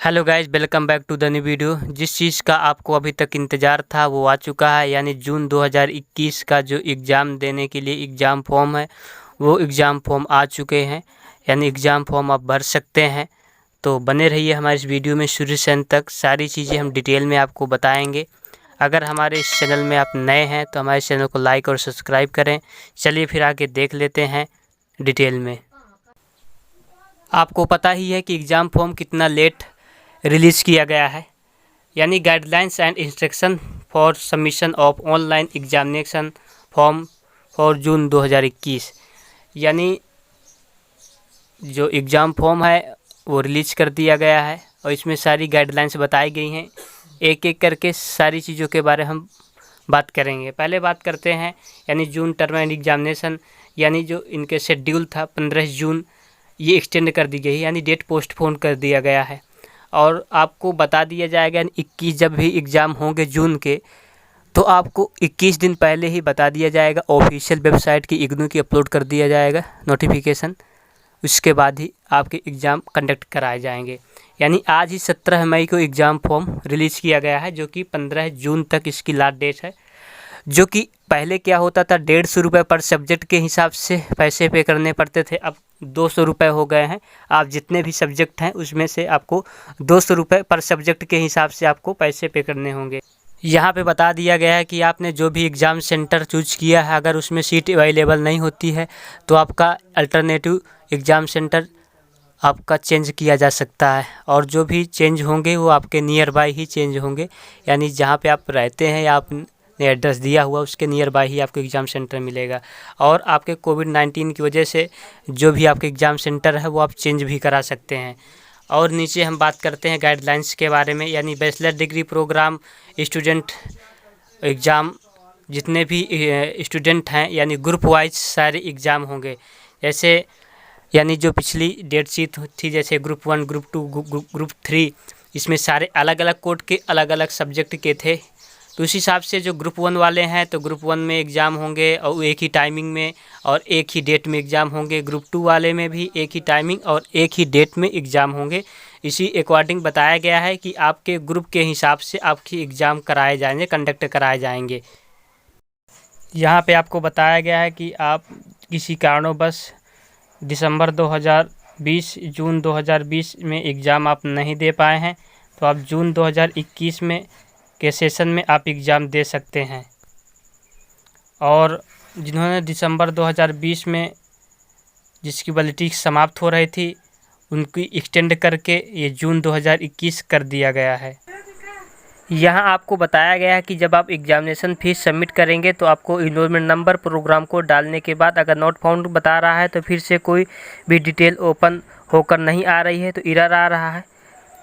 Hello guys, welcome back to the new video. जिस चीज़ का आपको अभी तक इंतज़ार था वो आ चुका है, यानी जून 2021 का जो एग्ज़ाम देने के लिए एग्ज़ाम फॉर्म है वो एग्ज़ाम फॉर्म आ चुके हैं। यानी एग्ज़ाम फॉर्म आप भर सकते हैं। तो बने रहिए हमारे इस वीडियो में शुरू से अंत तक, सारी चीज़ें हम डिटेल में आपको बताएंगे। अगर हमारे इस चैनल में आप नए हैं तो हमारे चैनल को लाइक और सब्सक्राइब करें। चलिए फिर आगे देख लेते हैं डिटेल में। आपको पता ही है कि एग्ज़ाम फॉर्म कितना लेट रिलीज़ किया गया है, यानी guidelines and instruction for submission of online examination form for जून 2021। यानी जो एग्ज़ाम फॉर्म है वो रिलीज़ कर दिया गया है और इसमें सारी गाइडलाइंस बताई गई हैं। एक एक करके सारी चीज़ों के बारे में हम बात करेंगे। पहले बात करते हैं यानी जून टर्म एंड एग्जामिनेशन, यानी जो इनके शेड्यूल था 15 जून, ये एक्सटेंड कर दी गई, यानी डेट पोस्टपोन कर दिया गया है। और आपको बता दिया जाएगा 21 जब भी एग्ज़ाम होंगे जून के, तो आपको 21 दिन पहले ही बता दिया जाएगा। ऑफिशियल वेबसाइट की इग्नू की अपलोड कर दिया जाएगा नोटिफिकेशन, उसके बाद ही आपके एग्ज़ाम कंडक्ट कराए जाएंगे। यानी आज ही 17 मई को एग्ज़ाम फॉर्म रिलीज़ किया गया है, जो कि 15 जून तक इसकी लास्ट डेट है। जो कि पहले क्या होता था, 150 रुपये पर सब्जेक्ट के हिसाब से पैसे पे करने पड़ते थे, अब 200 रुपये हो गए हैं। आप जितने भी सब्जेक्ट हैं उसमें से आपको 200 रुपये पर सब्जेक्ट के हिसाब से आपको पैसे पे करने होंगे। यहाँ पे बता दिया गया है कि आपने जो भी एग्ज़ाम सेंटर चूज किया है, अगर उसमें सीट अवेलेबल नहीं होती है तो आपका अल्टरनेटिव एग्ज़ाम सेंटर आपका चेंज किया जा सकता है। और जो भी चेंज होंगे वो आपके नियर बाय ही चेंज होंगे, यानी जहाँ पे आप रहते हैं या आपने एड्रेस दिया हुआ उसके नियर बाय ही आपको एग्ज़ाम सेंटर मिलेगा। और आपके कोविड-19 की वजह से जो भी आपके एग्ज़ाम सेंटर है वो आप चेंज भी करा सकते हैं। और नीचे हम बात करते हैं गाइडलाइंस के बारे में, यानी bachelor degree programme student exam, जितने भी स्टूडेंट हैं यानी ग्रुप वाइज सारे एग्ज़ाम होंगे। जैसे यानी जो पिछली डेट शीट थी, जैसे ग्रुप 1, ग्रुप 2, ग्रुप 3, इसमें सारे अलग अलग कोड के अलग अलग सब्जेक्ट के थे। तो उस हिसाब से जो ग्रुप 1 वाले हैं तो ग्रुप 1 में एग्ज़ाम होंगे और एक ही टाइमिंग में और एक ही डेट में एग्ज़ाम होंगे। ग्रुप 2 वाले में भी एक ही टाइमिंग और एक ही डेट में एग्ज़ाम होंगे। इसी अकॉर्डिंग बताया गया है कि आपके ग्रुप के हिसाब से आपकी एग्ज़ाम कराए जाएंगे, कंडक्ट कराए जाएंगे। यहाँ पे आपको बताया गया है कि आप किसी कारणवश दिसंबर 2020 जून 2020 में एग्ज़ाम आप नहीं दे पाए हैं तो आप जून 2021 में के सेशन में आप एग्ज़ाम दे सकते हैं। और जिन्होंने दिसंबर 2020 में जिसकी वैलिडिटी समाप्त हो रही थी उनकी एक्सटेंड करके ये जून 2021 कर दिया गया है। यहाँ आपको बताया गया है कि जब आप एग्जामिनेशन फ़ीस सबमिट करेंगे तो आपको इनरोलमेंट नंबर प्रोग्राम कोड डालने के बाद अगर नॉट फाउंड बता रहा है तो फिर से कोई भी डिटेल ओपन होकर नहीं आ रही है तो एरर आ रहा है,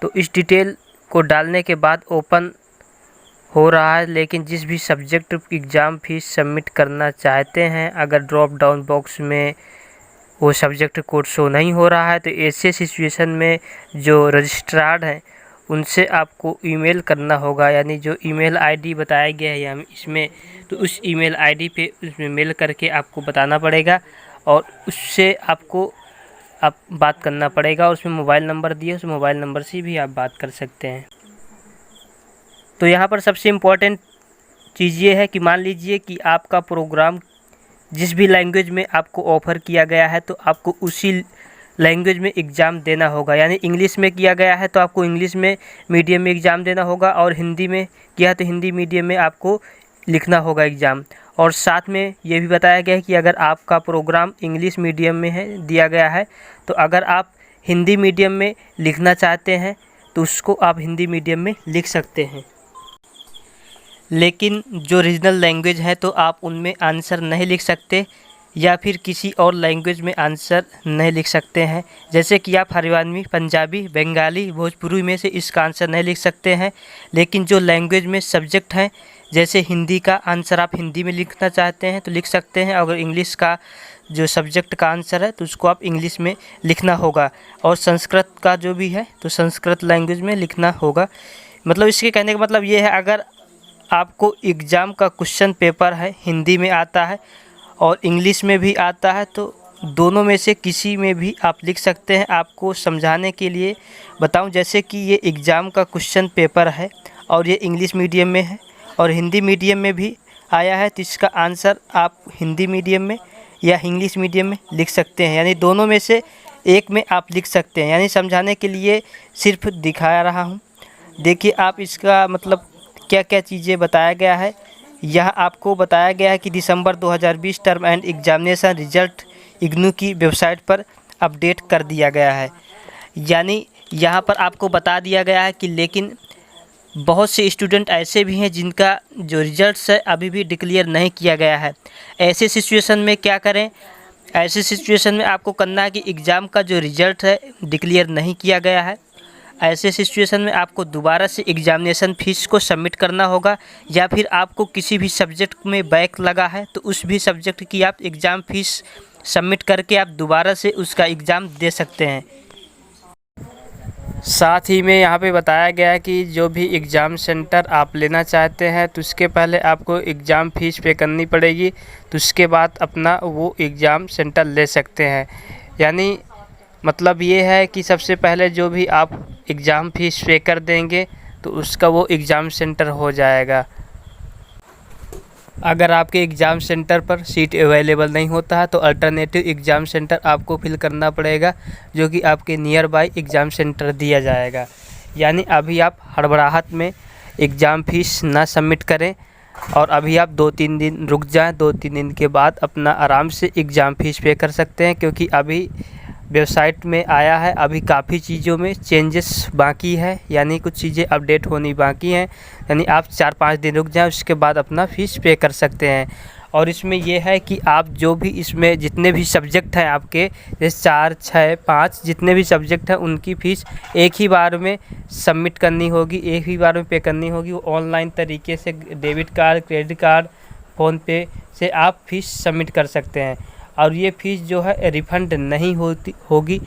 तो इस डिटेल को डालने के बाद ओपन हो रहा है। लेकिन जिस भी सब्जेक्ट एग्ज़ाम फ़ीस सबमिट करना चाहते हैं, अगर ड्रॉप डाउन बॉक्स में वो सब्जेक्ट कोड शो नहीं हो रहा है तो ऐसे सिचुएशन में जो रजिस्ट्रार हैं उनसे आपको ईमेल करना होगा। यानी जो ईमेल आईडी बताया गया है हम इसमें, तो उस ईमेल आईडी पे उसमें मेल करके आपको बताना पड़ेगा और उससे आपको बात करना पड़ेगा। और उसमें मोबाइल नंबर दिए, उस मोबाइल नंबर से भी आप बात कर सकते हैं। तो यहाँ पर सबसे इम्पोर्टेंट चीज़ ये है कि मान लीजिए कि आपका प्रोग्राम जिस भी लैंग्वेज में आपको ऑफ़र किया गया है तो आपको उसी लैंग्वेज में एग्ज़ाम देना होगा। यानी इंग्लिश में किया गया है तो आपको इंग्लिश में मीडियम में एग्ज़ाम देना होगा, और हिंदी में किया है तो हिंदी मीडियम में आपको लिखना होगा एग्ज़ाम। और साथ में ये भी बताया गया है कि अगर आपका प्रोग्राम इंग्लिश मीडियम में है दिया गया है तो अगर आप हिंदी मीडियम में लिखना चाहते हैं तो उसको आप हिंदी मीडियम में लिख सकते हैं। लेकिन जो रीजनल लैंग्वेज है तो आप उनमें आंसर नहीं लिख सकते, या फिर किसी और लैंग्वेज में आंसर नहीं लिख सकते हैं। जैसे कि आप हरियाणवी, पंजाबी, बंगाली, भोजपुरी में से इसका आंसर नहीं लिख सकते हैं। लेकिन जो लैंग्वेज में सब्जेक्ट हैं, जैसे हिंदी का आंसर आप हिंदी में लिखना चाहते हैं तो लिख सकते हैं। अगर इंग्लिश का जो सब्जेक्ट का आंसर है तो उसको आप इंग्लिश में लिखना होगा। और संस्कृत का जो भी है तो संस्कृत लैंग्वेज में लिखना होगा। मतलब इसके कहने का मतलब ये है, अगर आपको एग्ज़ाम का क्वेश्चन पेपर है हिंदी में आता है और इंग्लिश में भी आता है तो दोनों में से किसी में भी आप लिख सकते हैं। आपको समझाने के लिए बताऊं, जैसे कि ये एग्ज़ाम का क्वेश्चन पेपर है और ये इंग्लिश मीडियम में है और हिंदी मीडियम में भी आया है, तो इसका आंसर आप हिंदी मीडियम में या इंग्लिश मीडियम में लिख सकते हैं। यानी दोनों में से एक में आप लिख सकते हैं। यानी समझाने के लिए सिर्फ दिखा रहा हूँ। देखिए आप इसका मतलब क्या क्या चीज़ें बताया गया है। यहाँ आपको बताया गया है कि दिसंबर 2020 term and examination result IGNOU की वेबसाइट पर अपडेट कर दिया गया है। यानी यहाँ पर आपको बता दिया गया है कि लेकिन बहुत से स्टूडेंट ऐसे भी हैं जिनका जो रिजल्ट्स है अभी भी डिक्लेयर नहीं किया गया है। ऐसे सिचुएशन में क्या करें? ऐसे सिचुएशन में आपको करना है कि एग्ज़ाम का जो रिज़ल्ट है डिक्लेयर नहीं किया गया है। ऐसे सिचुएशन में आपको दोबारा से एग्ज़ामिनेशन फ़ीस को सबमिट करना होगा, या फिर आपको किसी भी सब्जेक्ट में बैक लगा है तो उस भी सब्जेक्ट की आप एग्ज़ाम फ़ीस सबमिट करके आप दोबारा से उसका एग्ज़ाम दे सकते हैं। साथ ही में यहाँ पे बताया गया है कि जो भी एग्ज़ाम सेंटर आप लेना चाहते हैं तो उसके पहले आपको एग्ज़ाम फ़ीस पे करनी पड़ेगी, तो उसके बाद अपना वो एग्ज़ाम सेंटर ले सकते हैं। यानी मतलब ये है कि सबसे पहले जो भी आप एग्ज़ाम फ़ीस पे कर देंगे तो उसका वो एग्ज़ाम सेंटर हो जाएगा। अगर आपके एग्ज़ाम सेंटर पर सीट अवेलेबल नहीं होता है तो अल्टरनेटिव एग्ज़ाम सेंटर आपको फिल करना पड़ेगा, जो कि आपके नियर बाय एग्ज़ाम सेंटर दिया जाएगा। यानी अभी आप हड़बड़ाहट में एग्ज़ाम फ़ीस ना सबमिट करें और अभी आप 2-3 दिन रुक जाएं। 2-3 दिन के बाद अपना आराम से एग्ज़ाम फ़ीस पे कर सकते हैं, क्योंकि अभी वेबसाइट में आया है, अभी काफ़ी चीज़ों में चेंजेस बाकी है, यानी कुछ चीज़ें अपडेट होनी बाकी हैं। यानी आप 4-5 दिन रुक जाएं, उसके बाद अपना फ़ीस पे कर सकते हैं। और इसमें यह है कि आप जो भी इसमें जितने भी सब्जेक्ट हैं आपके, जैसे 4, 6, 5 जितने भी सब्जेक्ट हैं उनकी फ़ीस एक ही बार में सबमिट करनी होगी, एक ही बार में पे करनी होगी। वो ऑनलाइन तरीके से debit card, credit card, PhonePe से आप फ़ीस सबमिट कर सकते हैं। और ये फ़ीस जो है रिफ़ंड नहीं होगी।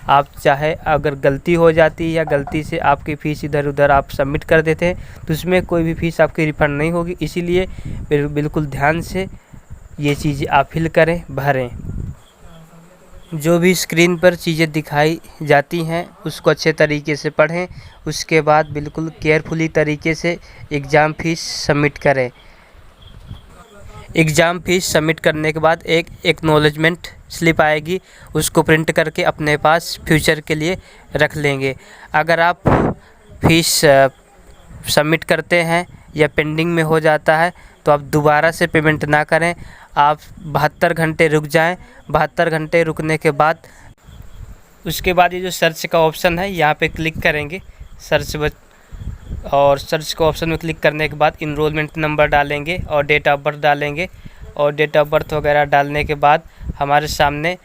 आप चाहे अगर गलती हो जाती है या गलती से आपकी फ़ीस इधर उधर आप सबमिट कर देते हैं तो उसमें कोई भी फ़ीस आपकी रिफ़ंड नहीं होगी। इसीलिए बिल्कुल ध्यान से ये चीज़ें आप फिल करें, भरें। जो भी स्क्रीन पर चीज़ें दिखाई जाती हैं उसको अच्छे तरीके से पढ़ें, उसके बाद बिल्कुल केयरफुली तरीके से एग्ज़ाम फ़ीस सबमिट करें। एग्ज़ाम फ़ीस सबमिट करने के बाद एक एक्नॉलेजमेंट स्लिप आएगी, उसको प्रिंट करके अपने पास फ्यूचर के लिए रख लेंगे। अगर आप फ़ीस सबमिट करते हैं या पेंडिंग में हो जाता है तो आप दोबारा से पेमेंट ना करें, आप 72 घंटे रुक जाएं। 72 घंटे रुकने के बाद उसके बाद ये जो सर्च का ऑप्शन है यहाँ पे क्लिक करेंगे, सर्च का ऑप्शन में क्लिक करने के बाद इनरोलमेंट नंबर डालेंगे और डेट ऑफ बर्थ डालेंगे, और डेट ऑफ बर्थ वगैरह डालने के बाद हमारे सामने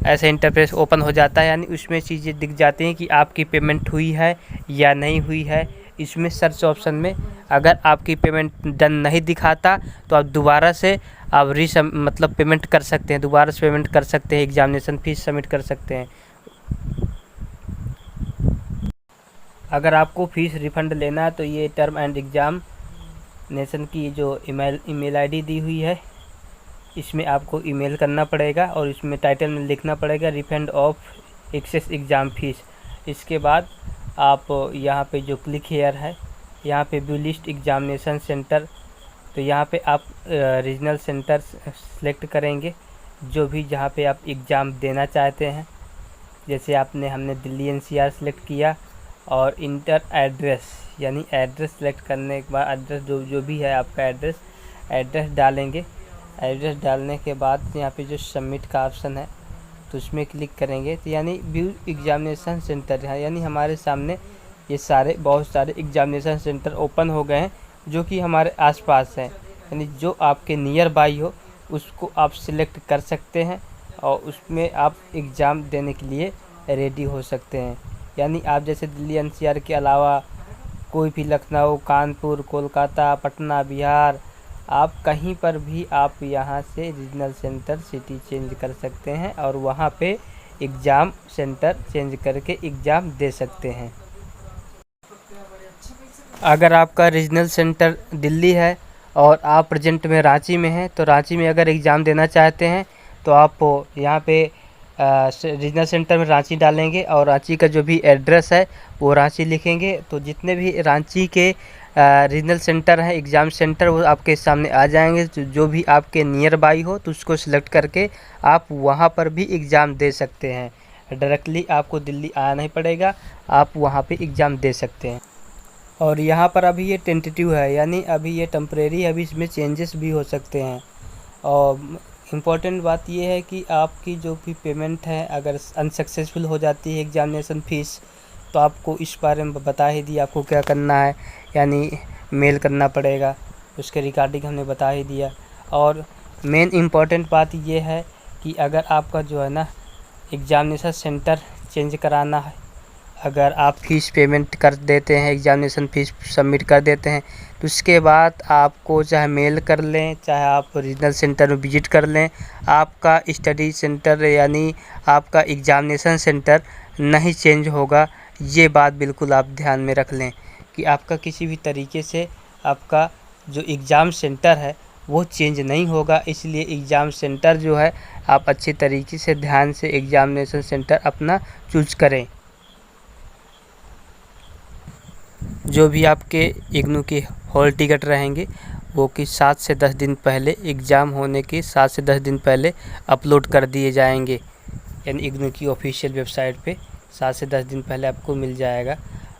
ऐसा इंटरफेस ओपन हो जाता है। यानी उसमें चीज़ें दिख जाती हैं कि आपकी पेमेंट हुई है या नहीं हुई है। इसमें सर्च ऑप्शन में अगर आपकी पेमेंट डन नहीं दिखाता तो आप दोबारा से आप मतलब पेमेंट कर सकते हैं, दोबारा से पेमेंट कर सकते हैं, एग्जामिनेशन फ़ीस सबमिट कर सकते हैं। अगर आपको फ़ीस रिफ़ंड लेना है तो ये टर्म एंड एग्जामिनेशन की जो ईमेल आईडी दी हुई है इसमें आपको ईमेल करना पड़ेगा और इसमें टाइटल में लिखना पड़ेगा refund of excess exam fees. इसके बाद आप यहाँ पे जो क्लिक हेयर है यहाँ पे व्यू लिस्ट एग्जामिनेशन सेंटर, तो यहाँ पे आप रीजनल सेंटर सेलेक्ट करेंगे जो भी जहाँ पे आप एग्ज़ाम देना चाहते हैं। जैसे हमने दिल्ली NCR सेलेक्ट किया और इंटर एड्रेस, यानी एड्रेस सेलेक्ट करने के बाद एड्रेस जो भी है आपका एड्रेस डालेंगे। एड्रेस डालने के बाद यहाँ पे जो सबमिट का ऑप्शन है तो उसमें क्लिक करेंगे, तो यानी व्यू एग्जामिनेशन सेंटर है, यानी हमारे सामने ये बहुत सारे एग्जामिनेशन सेंटर ओपन हो गए हैं जो कि हमारे आसपास हैं। यानी जो आपके नियर बाई हो उसको आप सिलेक्ट कर सकते हैं और उसमें आप एग्ज़ाम देने के लिए रेडी हो सकते हैं। यानी आप जैसे दिल्ली NCR के अलावा कोई भी लखनऊ, कानपुर, कोलकाता, पटना, बिहार, आप कहीं पर भी आप यहाँ से रीजनल सेंटर सिटी चेंज कर सकते हैं और वहाँ पे एग्ज़ाम सेंटर चेंज करके एग्ज़ाम दे सकते हैं। अगर आपका रीजनल सेंटर दिल्ली है और आप प्रेजेंट में रांची में हैं तो रांची में अगर एग्ज़ाम देना चाहते हैं तो आप यहाँ पे रीजनल सेंटर में रांची डालेंगे और रांची का जो भी एड्रेस है वो रांची लिखेंगे। तो जितने भी रांची के रीजनल सेंटर है, एग्ज़ाम सेंटर, वो आपके सामने आ जाएंगे। जो भी आपके नियर बाई हो तो उसको सिलेक्ट करके आप वहाँ पर भी एग्ज़ाम दे सकते हैं। डायरेक्टली आपको दिल्ली आना नहीं पड़ेगा, आप वहाँ पे एग्ज़ाम दे सकते हैं। और यहाँ पर अभी ये टेंटेटिव है, यानी अभी ये टेम्परेरी है, अभी इसमें चेंजेस भी हो सकते हैं। और इम्पॉर्टेंट बात ये है कि आपकी जो भी पेमेंट है अगर अनसक्सेसफुल हो जाती है एग्ज़ामिनेशन फ़ीस, तो आपको इस बारे में बता ही दिया आपको क्या करना है, यानी मेल करना पड़ेगा, उसके रिगार्डिंग हमने बता ही दिया। और मेन इम्पॉर्टेंट बात ये है कि अगर आपका जो है ना एग्ज़ामिनेशन सेंटर चेंज कराना है, अगर आप फ़ीस पेमेंट कर देते हैं, एग्ज़ामिनेशन फ़ीस सबमिट कर देते हैं, तो उसके बाद आपको चाहे मेल कर लें, चाहे आप रीजनल सेंटर में विज़िट कर लें, आपका स्टडी सेंटर यानी आपका एग्ज़ामिनेशन सेंटर नहीं चेंज होगा। ये बात बिल्कुल आप ध्यान में रख लें कि आपका किसी भी तरीके से आपका जो एग्ज़ाम सेंटर है वो चेंज नहीं होगा। इसलिए एग्ज़ाम सेंटर जो है आप अच्छे तरीके से ध्यान से एग्ज़ामिनेशन सेंटर अपना चूज करें। जो भी आपके इग्नू के हॉल टिकट रहेंगे वो कि 7 से 10 दिन पहले, एग्ज़ाम होने के 7 से 10 दिन पहले अपलोड कर दिए जाएंगे, यानी इग्नू की ऑफिशियल वेबसाइट पे 7 से 10 दिन पहले आपको मिल जाएगा।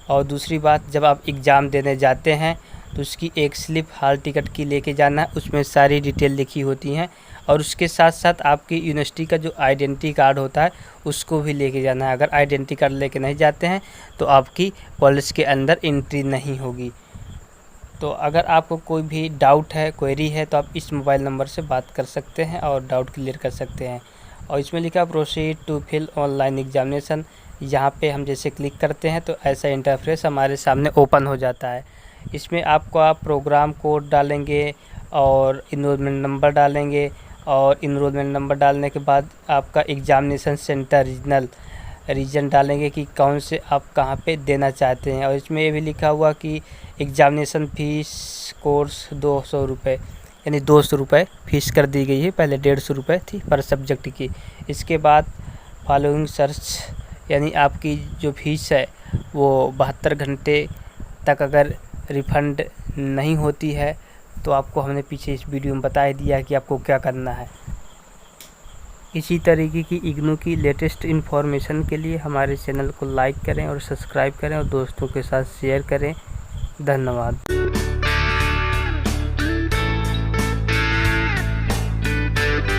और दूसरी बात, जब आप एग्ज़ाम देने जाते हैं तो उसकी एक स्लिप हॉल टिकट की लेके जाना है, उसमें सारी डिटेल लिखी होती हैं। और उसके साथ साथ आपकी यूनिवर्सिटी का जो आइडेंटिटी कार्ड होता है उसको भी लेके जाना है। अगर आइडेंटिटी कार्ड लेके नहीं जाते हैं तो आपकी कॉलेज के अंदर एंट्री नहीं होगी। तो अगर आपको कोई भी डाउट है, क्वेरी है, तो आप इस मोबाइल नंबर से बात कर सकते हैं और डाउट क्लियर कर सकते हैं। और इसमें लिखा proceed to fill online examination, यहाँ पे हम जैसे क्लिक करते हैं तो ऐसा इंटरफेस हमारे सामने ओपन हो जाता है। इसमें आपको आप प्रोग्राम कोड डालेंगे और इनरोलमेंट नंबर डालेंगे, और इनरोलमेंट नंबर डालने के बाद आपका एग्ज़ामिनेशन सेंटर रीजन डालेंगे कि कौन से आप कहाँ पे देना चाहते हैं। और इसमें ये भी लिखा हुआ कि एग्ज़ामिनेशन फ़ीस कोर्स 200 रुपये, यानी 200 रुपये फ़ीस कर दी गई है, पहले 150 रुपये थी पर सब्जेक्ट की। इसके बाद फॉलोइंग सर्च, यानी आपकी जो फ़ीस है वो 72 घंटे तक अगर रिफ़ंड नहीं होती है तो आपको हमने पीछे इस वीडियो में बता ही दिया कि आपको क्या करना है। इसी तरीके की इग्नू की लेटेस्ट इन्फॉर्मेशन के लिए हमारे चैनल को लाइक करें और सब्सक्राइब करें और दोस्तों के साथ शेयर करें। धन्यवाद।